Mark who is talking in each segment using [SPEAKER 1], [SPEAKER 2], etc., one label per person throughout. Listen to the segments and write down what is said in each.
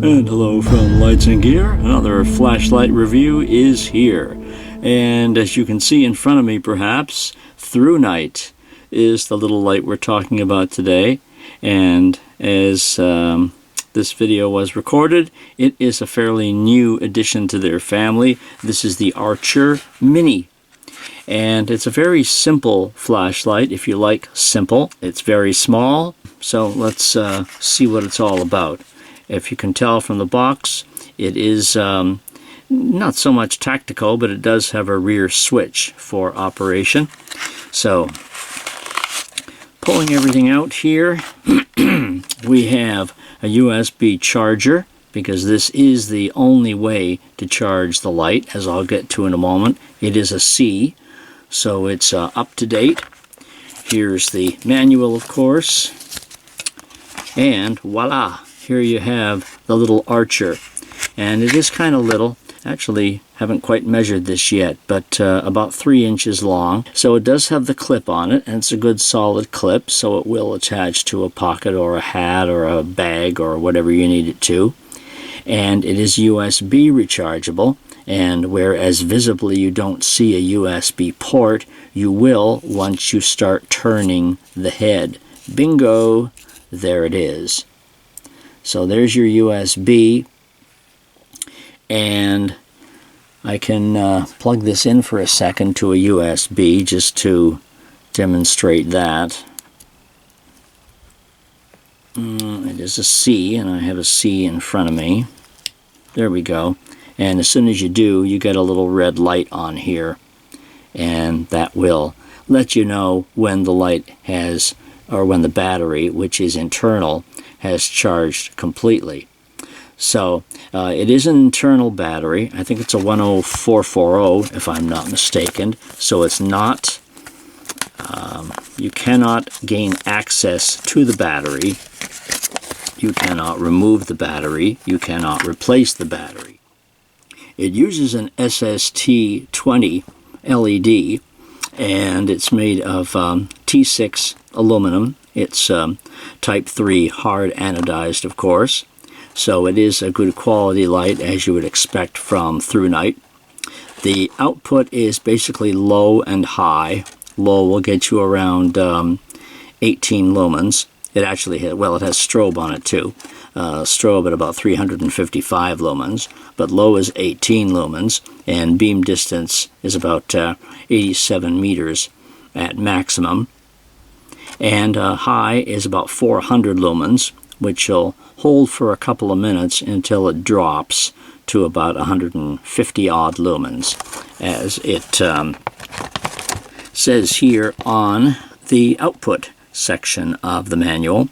[SPEAKER 1] And hello from Lights and Gear. Another flashlight review is here. And as you can see in front of me perhaps, Thrunite is the little light we're talking about today. And as this video was recorded, it is a fairly new addition to their family. This is the Archer Mini. And it's a very simple flashlight if you like simple. It's very small, so let's see what it's all about. If you can tell from the box, it is not so much tactical, but it does have a rear switch for operation. So, pulling everything out here, we have a USB charger, because this is the only way to charge the light, as I'll get to in a moment. It is a C, so it's up to date. Here's the manual, of course, and voila! Here you have the little Archer, and it is kind of little. Actually, haven't quite measured this yet, but about 3 inches long. So it does have the clip on it, and it's a good solid clip, so it will attach to a pocket or a hat or a bag or whatever you need it to. And it is USB rechargeable, and whereas visibly you don't see a USB port, you will once you start turning the head. Bingo! There it is. So there's your USB, and I can plug this in for a second to a USB just to demonstrate that. It is a C, and I have a C in front of me. There we go. And as soon as you do, you get a little red light on here, and that will let you know when the light has, or when the battery, which is internal, has charged completely. So it is an internal battery. I think it's a 10440 if I'm not mistaken. So it's not, you cannot gain access to the battery. You cannot remove the battery. You cannot replace the battery. It uses an SST20 LED, and it's made of T6 aluminum. It's type 3 hard anodized, of course, so it is a good quality light, as you would expect from Thrunite. The output is basically low and high. Low will get you around 18 lumens. It actually has, well, it has strobe on it too. Strobe at about 355 lumens, but low is 18 lumens, and beam distance is about 87 meters at maximum. And high is about 400 lumens, which will hold for a couple of minutes until it drops to about 150 odd lumens, as it says here on the output section of the manual.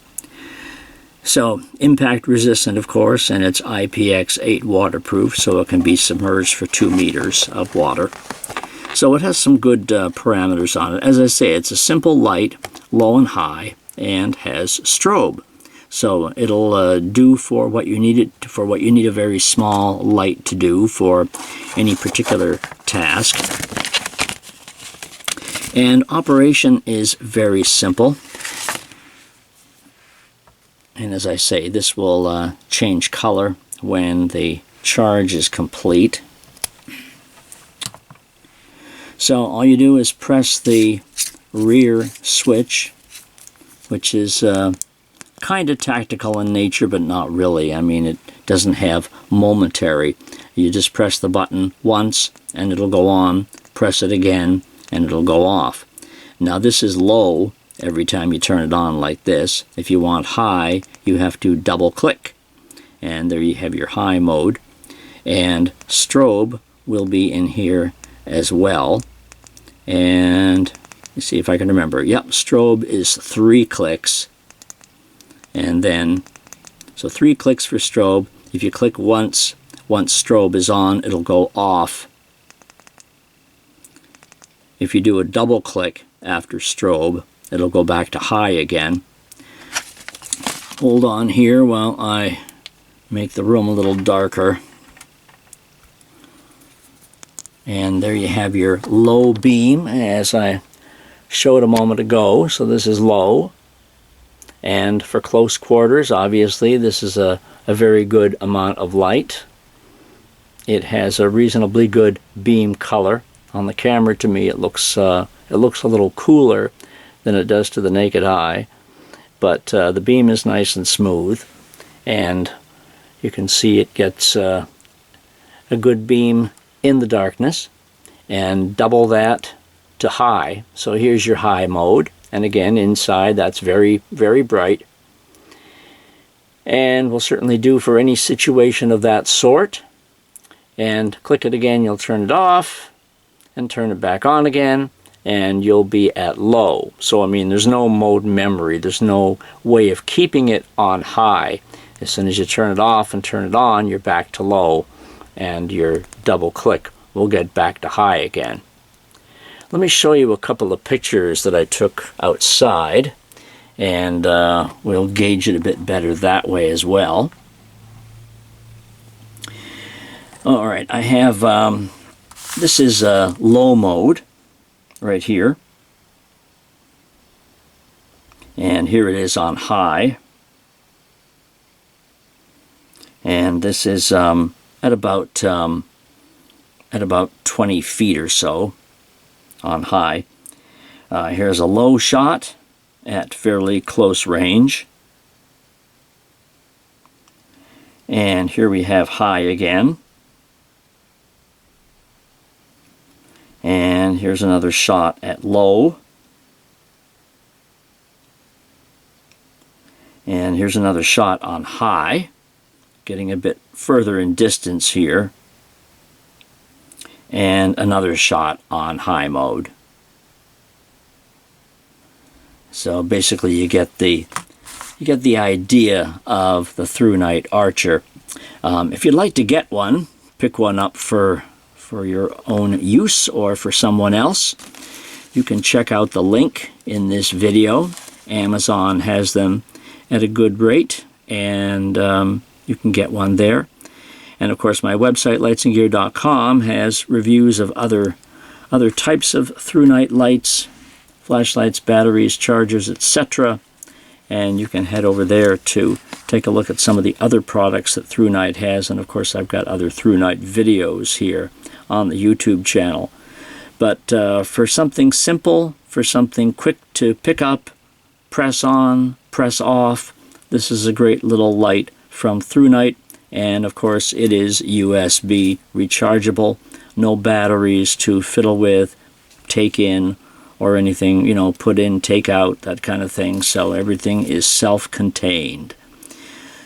[SPEAKER 1] So, impact resistant, of course, and it's IPX8 waterproof, so it can be submerged for 2 meters of water. So it has some good parameters on it. As I say, it's a simple light, low and high, and has strobe. So it'll do for what you need it for, what you need a very small light to do for any particular task. And operation is very simple. And as I say, this will change color when the charge is complete. So all you do is press the rear switch, which is kind of tactical in nature, but not really. I mean, it doesn't have momentary. You just press the button once, and it'll go on. Press it again, and it'll go off. Now this is low every time you turn it on like this. If you want high, you have to double click. And there you have your high mode. And strobe will be in here as well. And let's see if I can remember. Yep, strobe is 3 clicks. And then, so 3 clicks for strobe. If you click once strobe is on, it'll go off. If you do a double click after strobe, it'll go back to high again. Hold on here while I make the room a little darker. And there you have your low beam, as I showed a moment ago. So this is low. And for close quarters, obviously, this is a very good amount of light. It has a reasonably good beam color. On the camera, to me, it looks a little cooler than it does to the naked eye. But the beam is nice and smooth, and you can see it gets a good beam in the darkness, and double that to high. So here's your high mode, and again inside that's very, very bright, and will certainly do for any situation of that sort. And click it again, you'll turn it off and turn it back on again, and you'll be at low. So I mean, there's no mode memory, there's no way of keeping it on high. As soon as you turn it off and turn it on, you're back to low, and your double click will get back to high again. Let me show you a couple of pictures that I took outside, and we'll gauge it a bit better that way as well. Alright, I have, this is low mode right here, and here it is on high, and this is at about 20 feet or so on high. Here's a low shot at fairly close range, and here we have high again, and here's another shot at low, and here's another shot on high, getting a bit further in distance here, and another shot on high mode. So basically you get the idea of the Thrunite Archer. If you'd like to get one, pick one up for your own use or for someone else, you can check out the link in this video. Amazon has them at a good rate, and you can get one there. And of course my website, lightsandgear.com, has reviews of other types of Thrunite lights, flashlights, batteries, chargers, etc. And you can head over there to take a look at some of the other products that Thrunite has. And of course I've got other Thrunite videos here on the YouTube channel. But for something simple, for something quick to pick up, press on, press off, this is a great little light from Thrunite. And of course it is USB rechargeable, no batteries to fiddle with, take in, or anything, you know, put in, take out, that kind of thing. So everything is self-contained.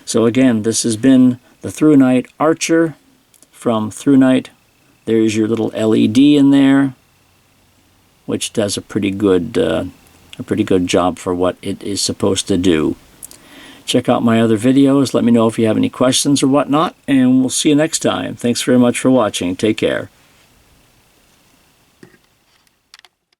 [SPEAKER 1] So again, this has been the Thrunite Archer from Thrunite. There's your little LED in there, which does a pretty good job for what it is supposed to do. Check out my other videos. Let me know if you have any questions or whatnot, and we'll see you next time. Thanks very much for watching. Take care.